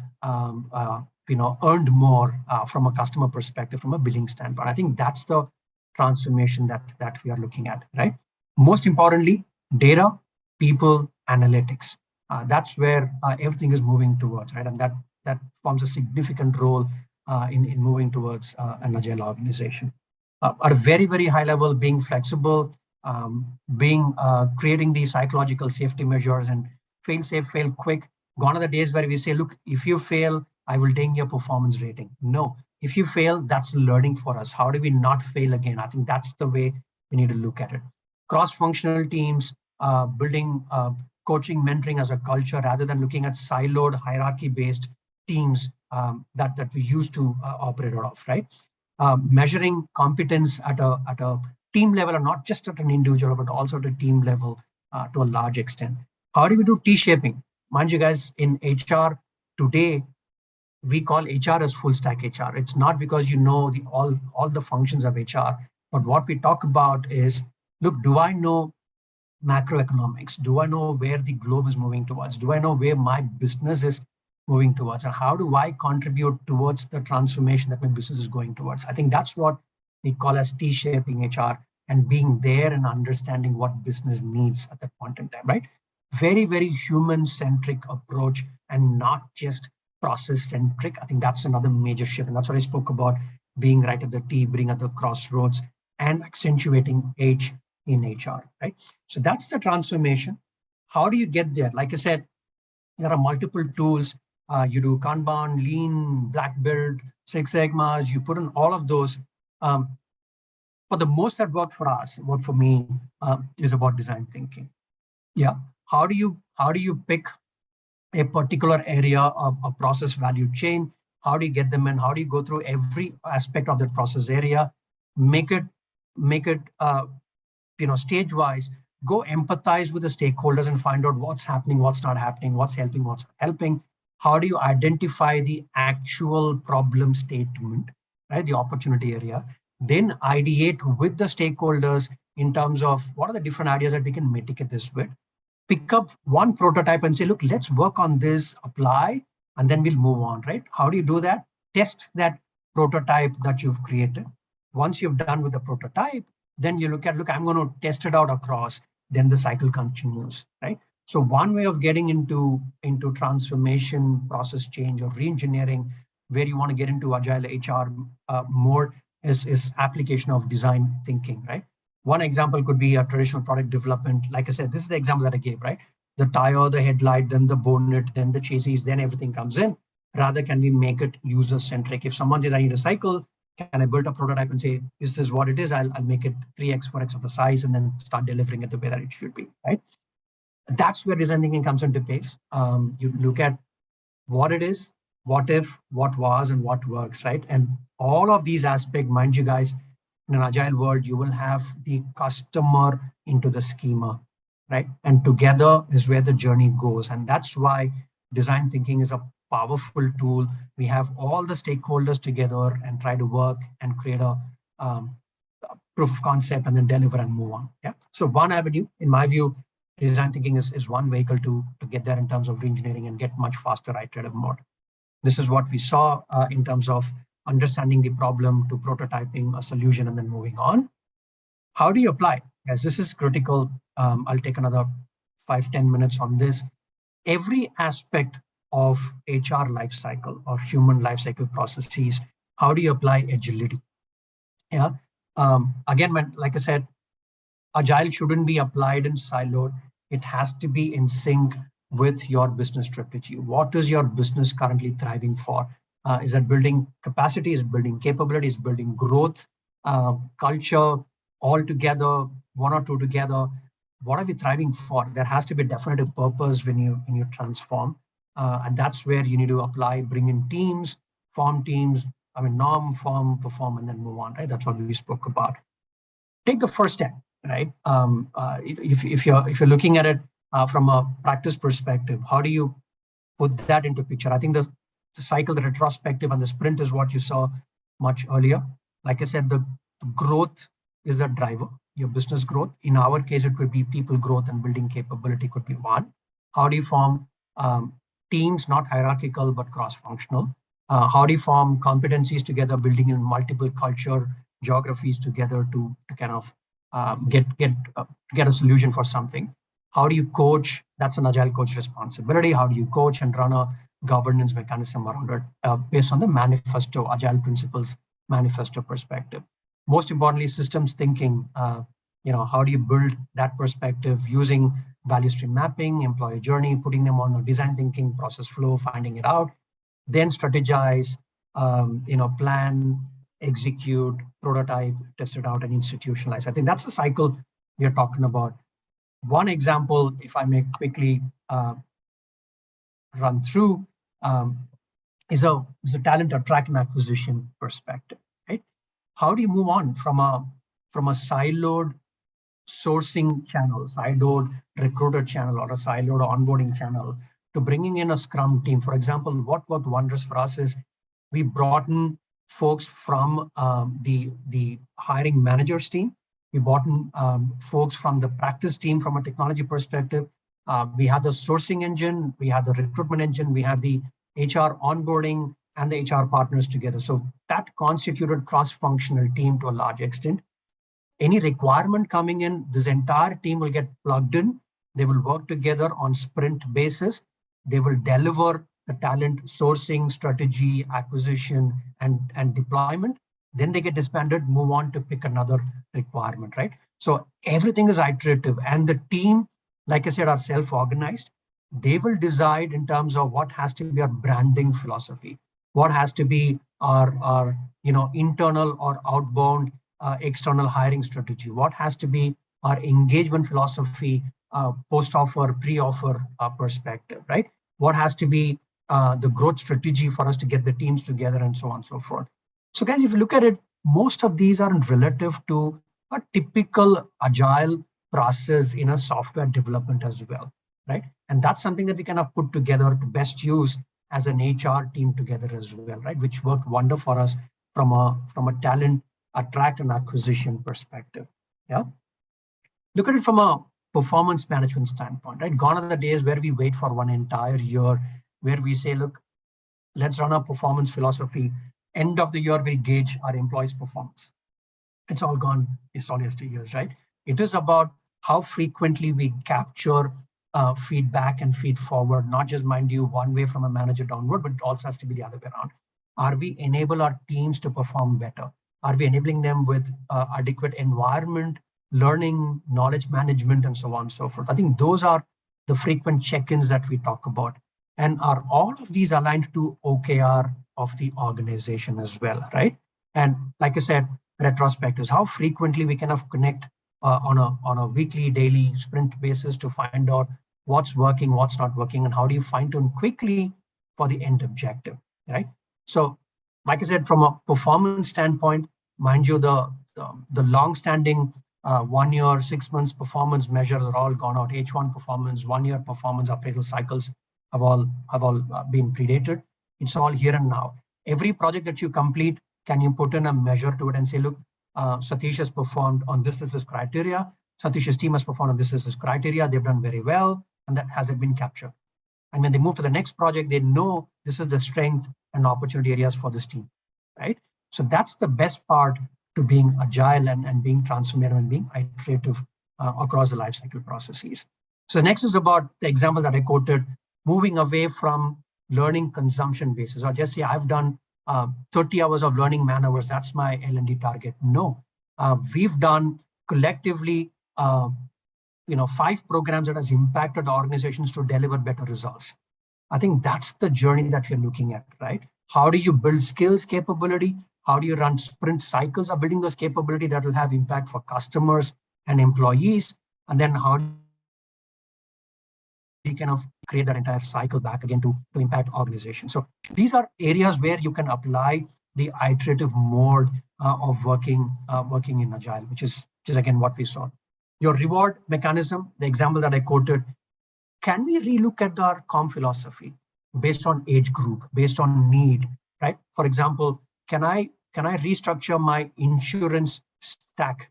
earned more from a customer perspective, from a billing standpoint? I think that's the transformation that we are looking at, right? Most importantly, data, people, analytics. That's where everything is moving towards, right? And that forms a significant role in moving towards an agile organization. At a very, very high level, being flexible, creating the psychological safety measures, and fail safe, fail quick. Gone are the days where we say, look, if you fail, I will ding your performance rating. No, if you fail, that's learning for us. How do we not fail again? I think that's the way we need to look at it. Cross-functional teams, building coaching, mentoring as a culture, rather than looking at siloed, hierarchy-based teams that we used to operate out of, right? Measuring competence at a team level, and not just at an individual, but also at a team level to a large extent. How do we do T-shaping? Mind you guys, in HR today, we call HR as full stack HR. It's not because you know all the functions of HR, but what we talk about is, look, do I know macroeconomics? Do I know where the globe is moving towards? Do I know where my business is moving towards? And how do I contribute towards the transformation that my business is going towards? I think that's what we call as T-shaping HR, and being there and understanding what business needs at that point in time, right? Very, very human-centric approach and not just process-centric. I think that's another major shift. And that's what I spoke about, being right at the T, being at the crossroads, and accentuating H in HR, right? So that's the transformation. How do you get there? Like I said, there are multiple tools. You do Kanban, Lean, Black Belt, Six Sigmas, you put in all of those. But the most that worked for us, worked for me, is about design thinking. Yeah. How do you pick a particular area of a process value chain? How do you get them in? How do you go through every aspect of that process area? Make it stage wise. Go empathize with the stakeholders and find out what's happening, what's not happening, what's helping, what's not helping. How do you identify the actual problem statement, right? The opportunity area. Then ideate with the stakeholders in terms of what are the different ideas that we can mitigate this with. Pick up one prototype and say, look, let's work on this, apply, and then we'll move on, right? How do you do that? Test that prototype that you've created. Once you've done with the prototype, then you look, I'm going to test it out across, then the cycle continues, right? So one way of getting into transformation, process change, or re-engineering, where you want to get into agile HR more, is application of design thinking, right? One example could be a traditional product development. Like I said, this is the example that I gave, right? The tire, the headlight, then the bonnet, then the chassis, then everything comes in. Rather, can we make it user-centric? If someone says, I need a cycle, can I build a prototype and say, this is what it is? I'll make it 3x, 4x of the size, and then start delivering it the way that it should be, right? That's where design thinking comes into place. You look at what it is, what if, what was, and what works, right? And all of these aspects, mind you guys, in an agile world, you will have the customer into the schema, right? And together is where the journey goes. And that's why design thinking is a powerful tool. We have all the stakeholders together and try to work and create a proof of concept and then deliver and move on. Yeah. So one avenue, in my view, design thinking is one vehicle to get there in terms of re-engineering and get much faster iterative mode. This is what we saw in terms of understanding the problem to prototyping a solution and then moving on. How do you apply? As this is critical, I'll take another 5-10 minutes on this. Every aspect of HR lifecycle or human lifecycle processes, how do you apply agility? Yeah. Again, like I said, agile shouldn't be applied in siloed. It has to be in sync with your business strategy. What is your business currently thriving for? Is it building capacity? Is it building capabilities? Building growth, culture, all together, one or two together? What are we thriving for? There has to be a definitive purpose when you transform, and that's where you need to apply, bring in teams, form teams. I mean, norm, form, perform, and then move on. Right? That's what we spoke about. Take the first step, right? If you're looking at it from a practice perspective, how do you put that into picture? I think the cycle, the retrospective, and the sprint is what you saw much earlier. Like I said, the growth is the driver, your business growth. In our case, it could be people growth and building capability could be one. How do you form teams, not hierarchical, but cross-functional? How do you form competencies together, building in multiple culture, geographies together to kind of get a solution for something? How do you coach? That's an agile coach responsibility. How do you coach and run a governance mechanism around it based on the manifesto, agile principles manifesto perspective? Most importantly, systems thinking. How do you build that perspective using value stream mapping, employee journey, putting them on a design thinking, process flow, finding it out, then strategize, plan, execute, prototype, test it out, and institutionalize. I think that's the cycle we are talking about. One example, if I may quickly run through, is a talent attract and acquisition perspective. Right? How do you move on from a siloed sourcing channel, siloed recruiter channel, or a siloed onboarding channel to bringing in a Scrum team? For example, what worked wonders for us is we brought in folks from the hiring managers team. We brought in folks from the practice team from a technology perspective. We had the sourcing engine, we had the recruitment engine, we had the HR onboarding and the HR partners together. So that constituted cross-functional team to a large extent. Any requirement coming in, this entire team will get plugged in. They will work together on sprint basis. They will deliver the talent sourcing, strategy, acquisition, and deployment. Then they get disbanded, move on to pick another requirement, right? So everything is iterative, and the team, like I said, are self-organized. They will decide in terms of what has to be our branding philosophy, what has to be our internal or outbound external hiring strategy, what has to be our engagement philosophy, post-offer, pre-offer perspective, right? What has to be the growth strategy for us to get the teams together, and so on and so forth. So guys, if you look at it, most of these are relative to a typical agile process in a software development as well, right? And that's something that we kind of put together to best use as an HR team together as well, right? Which worked wonder for us from a talent attract and acquisition perspective. Yeah. Look at it from a performance management standpoint, right? Gone are the days where we wait for one entire year, where we say, look, let's run our performance philosophy. End of the year, we gauge our employees' performance. It's all gone. It's all yesteryears, right? It is about how frequently we capture feedback and feed forward, not just, mind you, one way from a manager downward, but it also has to be the other way around. Are we enable our teams to perform better? Are we enabling them with adequate environment, learning, knowledge management, and so on and so forth? I think those are the frequent check-ins that we talk about. And are all of these aligned to OKR of the organization as well, right? And like I said, retrospectives, how frequently we kind of connect on a weekly, daily, sprint basis to find out what's working, what's not working, and how do you fine tune quickly for the end objective, right? So, like I said, from a performance standpoint, mind you, the long-standing 1 year, 6 months performance measures are all gone out. H1 performance, 1 year performance appraisal cycles have all been predated. It's all here and now. Every project that you complete, can you put in a measure to it and say, look, Satish has performed on this criteria. Satish's team has performed on this criteria. They've done very well, and that has it been captured. And when they move to the next project, they know this is the strength and opportunity areas for this team, right? So that's the best part to being agile and being transformative and being iterative across the lifecycle processes. So next is about the example that I quoted, moving away from learning consumption basis, or just say I've done 30 hours of learning man hours, that's my L&D target. No, we've done collectively 5 programs that has impacted organizations to deliver better results. I think that's the journey that we're looking at, right? How do you build skills capability? How do you run sprint cycles of building those capability that will have impact for customers and employees? And then how do you kind of create that entire cycle back again to impact organizations? So these are areas where you can apply the iterative mode of working in Agile, which is again what we saw. Your reward mechanism, the example that I quoted, can we relook at our com philosophy based on age group, based on need, right? For example, can I restructure my insurance stack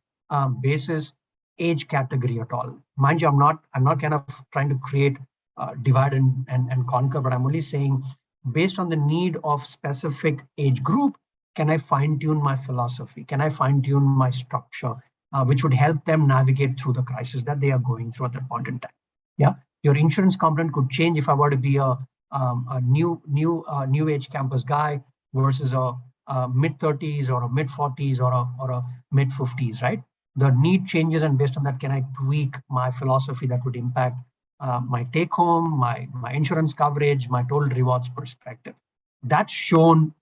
basis age category at all? Mind you, I'm not kind of trying to create divide and conquer, but I'm only saying based on the need of specific age group, can I fine tune my philosophy? Can I fine tune my structure, which would help them navigate through the crisis that they are going through at that point in time? Yeah, your insurance component could change if I were to be a new age campus guy versus a mid 30s or a mid 40s or a mid 50s, right? The need changes, and based on that, can I tweak my philosophy that would impact my take home, my insurance coverage, my total rewards perspective? That's shown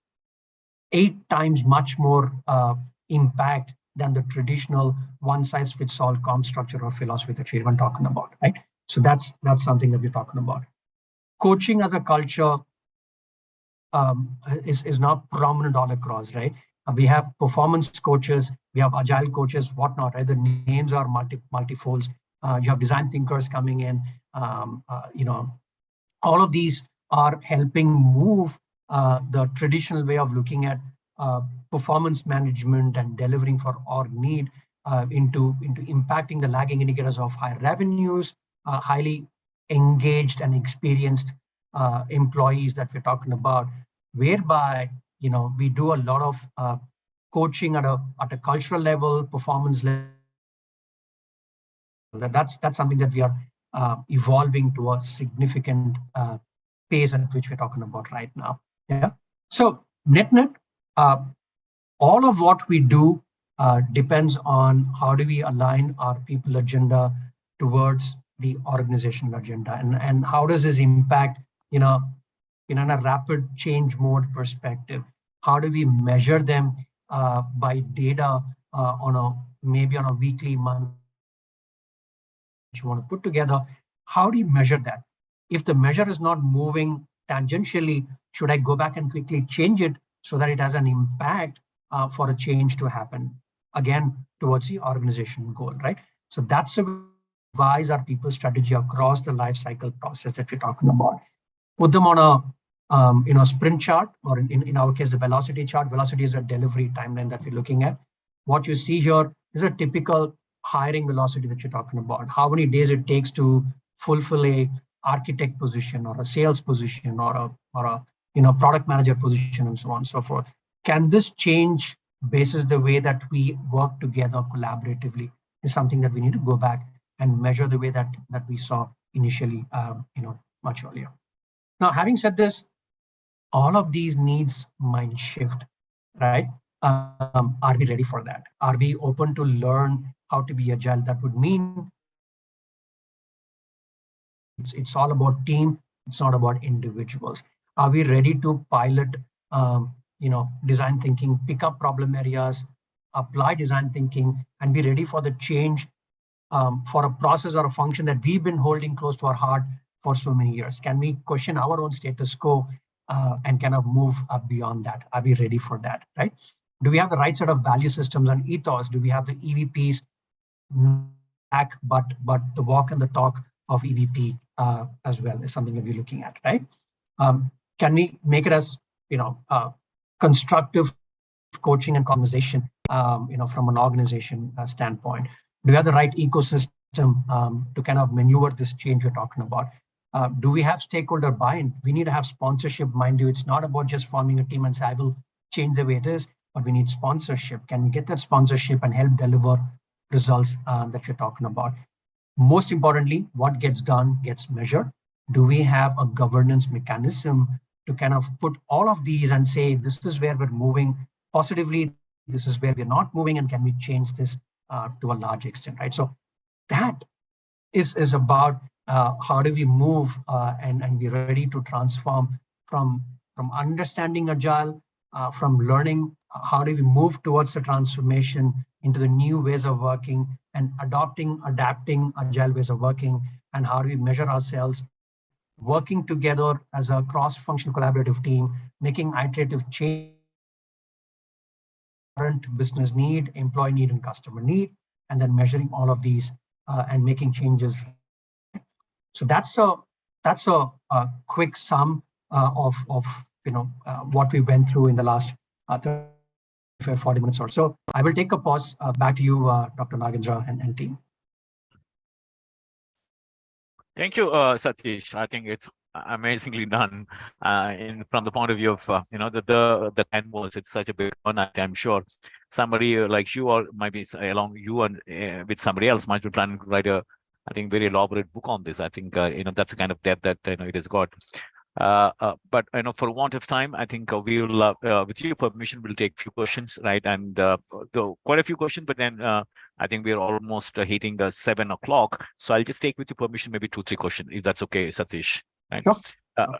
8 times much more impact than the traditional one size fits all comp structure or philosophy that we're even talking about, right? So that's something that we're talking about. Coaching as a culture is not prominent all across, right? We have performance coaches, we have agile coaches, whatnot, right? The names are multifolds. You have design thinkers coming in. All of these are helping move the traditional way of looking at performance management and delivering for org need into impacting the lagging indicators of high revenues, highly engaged and experienced employees that we're talking about, whereby we do a lot of coaching at a cultural level, performance level. That's something that we are evolving to a significant pace at which we're talking about right now. Yeah. So net, all of what we do depends on how do we align our people agenda towards the organizational agenda, and how does this impact in a rapid change mode perspective? How do we measure them by data maybe on a weekly, monthly, quarterly basis, depending on what you want to put together? How do you measure that? If the measure is not moving tangentially, should I go back and quickly change it so that it has an impact for a change to happen, again, towards the organizational goal, right? So that's the way we revise our people strategy across the life cycle process that we're talking about. Put them on a sprint chart, or in our case, the velocity chart. Velocity is a delivery timeline that we're looking at. What you see here is a typical hiring velocity that you're talking about. How many days it takes to fulfill a architect position or a sales position or a product manager position, and so on and so forth. Can this change basis the way that we work together collaboratively? Is something that we need to go back and measure the way that we saw initially, much earlier. Now, having said this, all of these needs might shift, right? Are we ready for that? Are we open to learn how to be agile? That would mean it's all about team. It's not about individuals. Are we ready to pilot, design thinking, pick up problem areas, apply design thinking, and be ready for the change for a process or a function that we've been holding close to our heart for so many years? Can we question our own status quo and kind of move up beyond that? Are we ready for that, right? Do we have the right set of value systems and ethos? Do we have the EVPs back, but the walk and the talk of EVP as well is something that we're looking at, right? Can we make it as constructive coaching and conversation, from an organization standpoint? Do we have the right ecosystem to kind of maneuver this change we're talking about? Do we have stakeholder buy-in? We need to have sponsorship, mind you. It's not about just forming a team and say, I will change the way it is, but we need sponsorship. Can we get that sponsorship and help deliver results that you're talking about? Most importantly, what gets done gets measured. Do we have a governance mechanism to kind of put all of these and say, this is where we're moving positively, this is where we're not moving, and can we change this to a large extent, right? So that is about how do we move and be ready to transform from understanding agile, from learning how do we move towards the transformation into the new ways of working and adapting agile ways of working, and how do we measure ourselves working together as a cross-functional collaborative team, making iterative changes based on current business need, employee need, and customer need, and then measuring all of these and making changes. So that's a quick sum of what we went through in the last 35, 40 minutes or so. I will take a pause. Back to you, Dr. Nagendra and team. Thank you, Satish. I think it's amazingly done. From the point of view of the 10 words, it's such a big one. I'm sure somebody like you or might be along you and with somebody else might be planning to write a, I think, very elaborate book on this. I think that's the kind of depth that it has got. But for want of time, I think we will, with your permission, we'll take few questions, right? And quite a few questions, but then I think we're almost hitting the 7 o'clock. So I'll just take, with your permission, maybe 2, 3 questions, if that's okay, Satish. Right? Sure.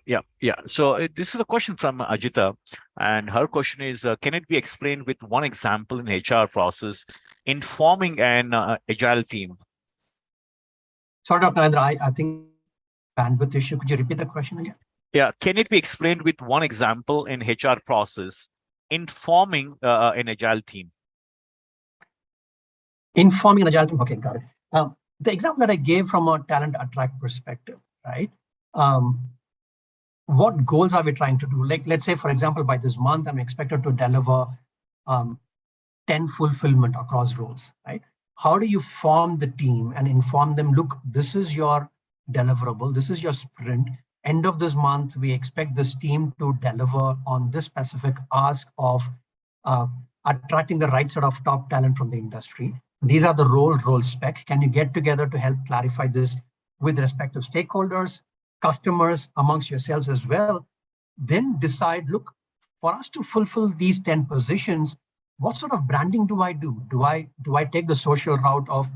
Yeah. So this is a question from Ajita, and her question is: can it be explained with one example in HR process in forming an agile team? Sorry, Dr. Nagendra, I think there's a bandwidth issue. Could you repeat the question again? Yeah, can it be explained with one example in HR process in forming an agile team? Informing an agile team. Okay, got it. The example that I gave from a talent attract perspective, right? What goals are we trying to do? Like, let's say, for example, by this month, I'm expected to deliver 10 fulfillment across roles, right? How do you form the team and inform them, look, this is your deliverable, this is your sprint. End of this month, we expect this team to deliver on this specific ask of attracting the right set of top talent from the industry. These are the role spec. Can you get together to help clarify this with respect to stakeholders, customers, amongst yourselves as well? Then decide, look, for us to fulfill these 10 positions, what sort of branding do I do? Do I take the social route of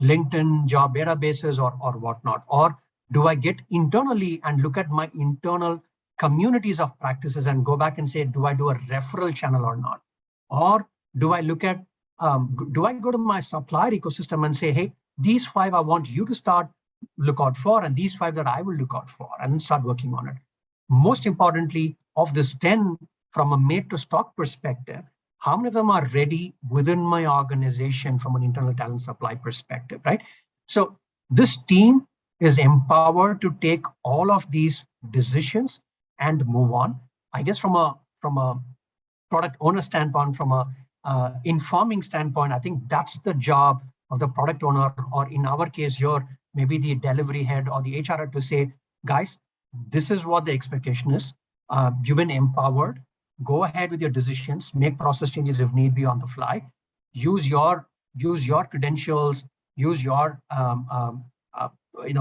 LinkedIn, job databases, or whatnot? Or do I get internally and look at my internal communities of practices and go back and say, do I do a referral channel or not? Or do I look at, do I go to my supplier ecosystem and say, hey, these 5 I want you to look out for, and these 5 that I will look out for, and then start working on it. Most importantly, of this 10, from a made to stock perspective, how many of them are ready within my organization from an internal talent supply perspective, right? So this team is empowered to take all of these decisions and move on. I guess from a product owner standpoint, from a informing standpoint, I think that's the job of the product owner, or in our case here, maybe the delivery head or the HR to say, guys, this is what the expectation is. You've been empowered. Go ahead with your decisions, make process changes if need be on the fly. Use your credentials, use your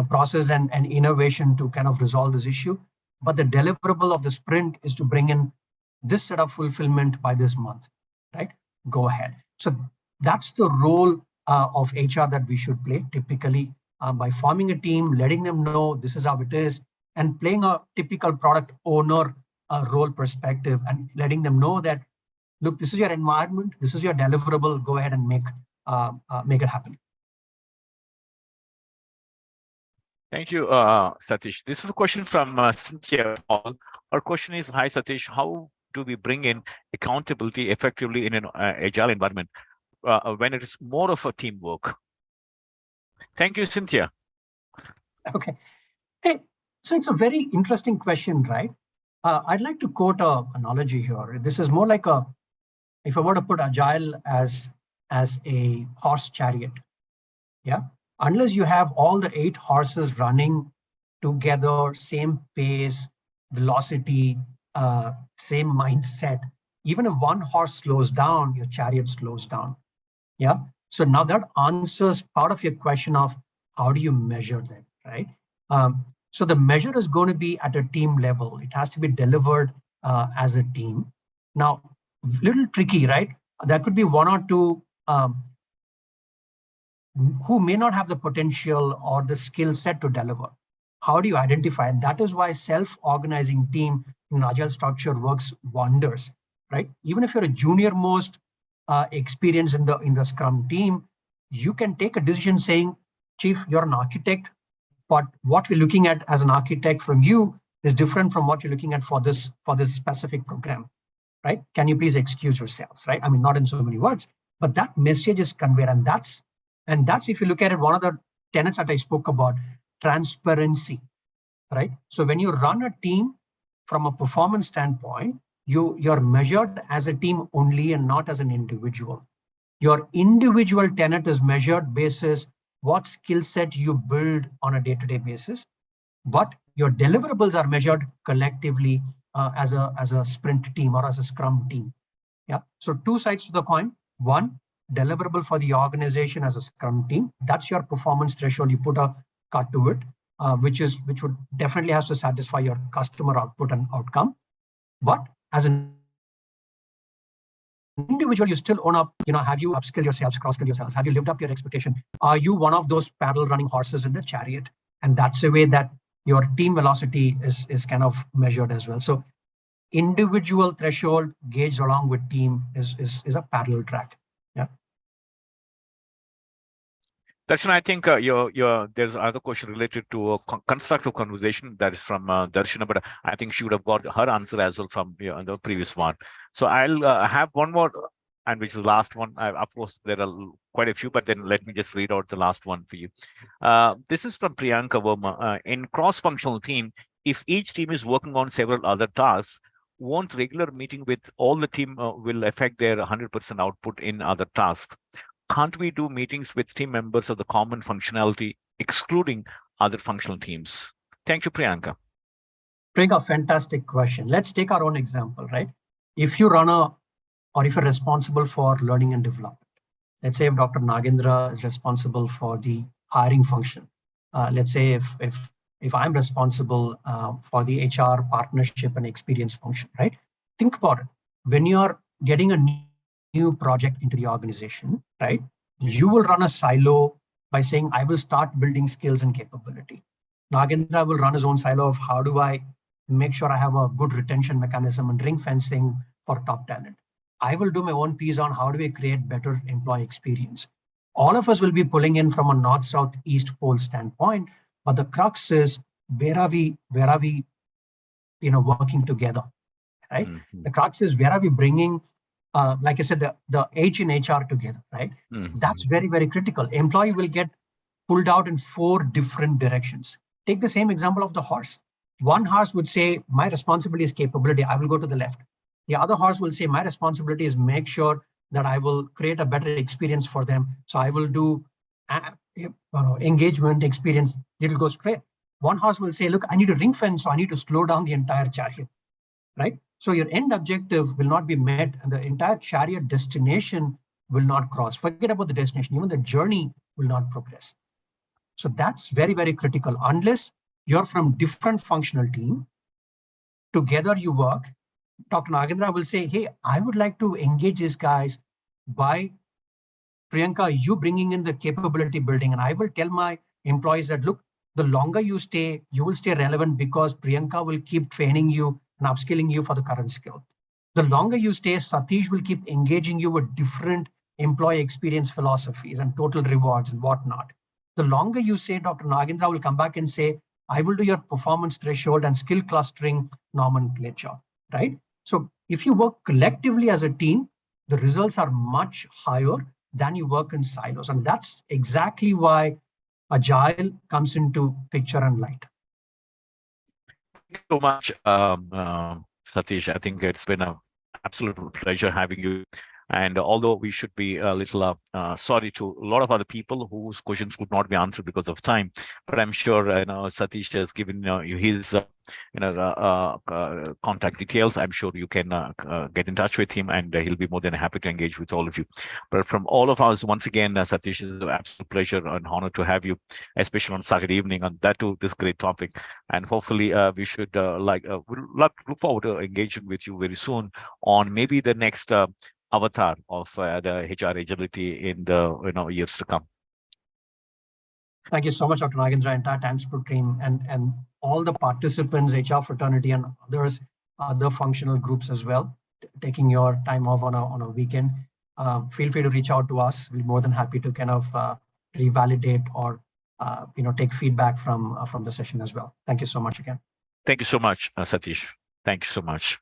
process and innovation to kind of resolve this issue. But the deliverable of the sprint is to bring in this set of fulfillment by this month, right? Go ahead. So that's the role of HR that we should play typically by forming a team, letting them know this is how it is, and playing a typical product owner role perspective and letting them know that, look, this is your environment, this is your deliverable, go ahead and make it happen. Thank you, Satish. This is a question from Cynthia Paul. Our question is, hi, Satish, how do we bring in accountability effectively in an agile environment when it is more of a teamwork? Thank you, Cynthia. Okay. Hey, so it's a very interesting question, right? I'd like to quote an analogy here. This is more like if I were to put agile as a horse chariot, yeah? Unless you have all the 8 horses running together, same pace, velocity, same mindset, even if one horse slows down, your chariot slows down, yeah? So now that answers part of your question of how do you measure that, right? So the measure is going to be at a team level. It has to be delivered as a team. Now, little tricky, right? There could be one or two who may not have the potential or the skill set to deliver. How do you identify? And that is why self-organizing team in agile structure works wonders, right? Even if you're a junior most experience in the Scrum team, you can take a decision saying, Chief, you're an architect, but what we're looking at as an architect from you is different from what you're looking at for this specific program, right? Can you please excuse yourselves, right? I mean, not in so many words, but that message is conveyed, and that's if you look at it, one of the tenets that I spoke about, transparency, right? So when you run a team from a performance standpoint, you're measured as a team only and not as an individual. Your individual tenet is measured basis what skill set you build on a day-to-day basis, but your deliverables are measured collectively as a sprint team or as a Scrum team. Yeah. So two sides to the coin. One, deliverable for the organization as a Scrum team. That's your performance threshold. You put a cut to it, which would definitely has to satisfy your customer output and outcome. But as an individual, you still own up. Have you upskill yourselves, cross-skill yourselves? Have you lived up your expectation? Are you one of those parallel running horses in the chariot? And that's the way that your team velocity is kind of measured as well. So individual threshold gauged along with team is a parallel track. Yeah. Darshan, I think there's another question related to a constructive conversation that is from Darshana, but I think she would have got her answer as well from the previous one. So I'll have one more, and which is the last one. Of course, there are quite a few, but then let me just read out the last one for you. This is from Priyanka Verma. In cross-functional team, if each team is working on several other tasks, won't regular meeting with all the team will affect their 100% output in other tasks? Can't we do meetings with team members of the common functionality, excluding other functional teams? Thank you, Priyanka. Priyanka, fantastic question. Let's take our own example, right? If you run or if you're responsible for learning and development, let's say if Dr. Nagendra is responsible for the hiring function. Let's say if I'm responsible for the HR partnership and experience function, right? Think about it. When you're getting a new project into the organization, right? You will run a silo by saying, I will start building skills and capability. Nagendra will run his own silo of how do I make sure I have a good retention mechanism and ring fencing for top talent. I will do my own piece on how do we create better employee experience. All of us will be pulling in from a north, south, east pole standpoint, but the crux is where are we, working together, right? Mm-hmm. The crux is where are we bringing, like I said, the H in HR together, right? Mm-hmm. That's very, very critical. Employee will get pulled out in 4 different directions. Take the same example of the horse. One horse would say, my responsibility is capability. I will go to the left. The other horse will say, my responsibility is make sure that I will create a better experience for them. So I will do engagement experience. It'll go straight. One horse will say, look, I need a ring fence, so I need to slow down the entire chariot, right? So your end objective will not be met and the entire chariot destination will not cross. Forget about the destination, even the journey will not progress. So that's very, very critical. Unless you're from different functional team, together you work. Dr. Nagendra will say, hey, I would like to engage these guys by, Priyanka, you bringing in the capability building. And I will tell my employees that, look, the longer you stay, you will stay relevant because Priyanka will keep training you and upskilling you for the current skill. The longer you stay, Satish will keep engaging you with different employee experience philosophies and total rewards and whatnot. The longer you say, Dr. Nagendra will come back and say, I will do your performance threshold and skill clustering nomenclature, right? So if you work collectively as a team, the results are much higher than you work in silos. And that's exactly why Agile comes into picture and light. Thank you so much, Satish. I think it's been an absolute pleasure having you. And although we should be a little sorry to a lot of other people whose questions could not be answered because of time, but I'm sure Satish has given you his contact details. I'm sure you can get in touch with him, and he'll be more than happy to engage with all of you. But from all of us, once again, Satish, it's an absolute pleasure and honor to have you, especially on Saturday evening, on that too, this great topic. And hopefully, we should look forward to engaging with you very soon on maybe the next avatar of the HR agility in the years to come. Thank you so much, Dr. Nagendra, entire TimesPro team, and all the participants, HR fraternity, and others, other functional groups as well, taking your time off on a weekend. Feel free to reach out to us. We're more than happy to kind of revalidate or take feedback from the session as well. Thank you so much again. Thank you so much, Satish. Thank you so much.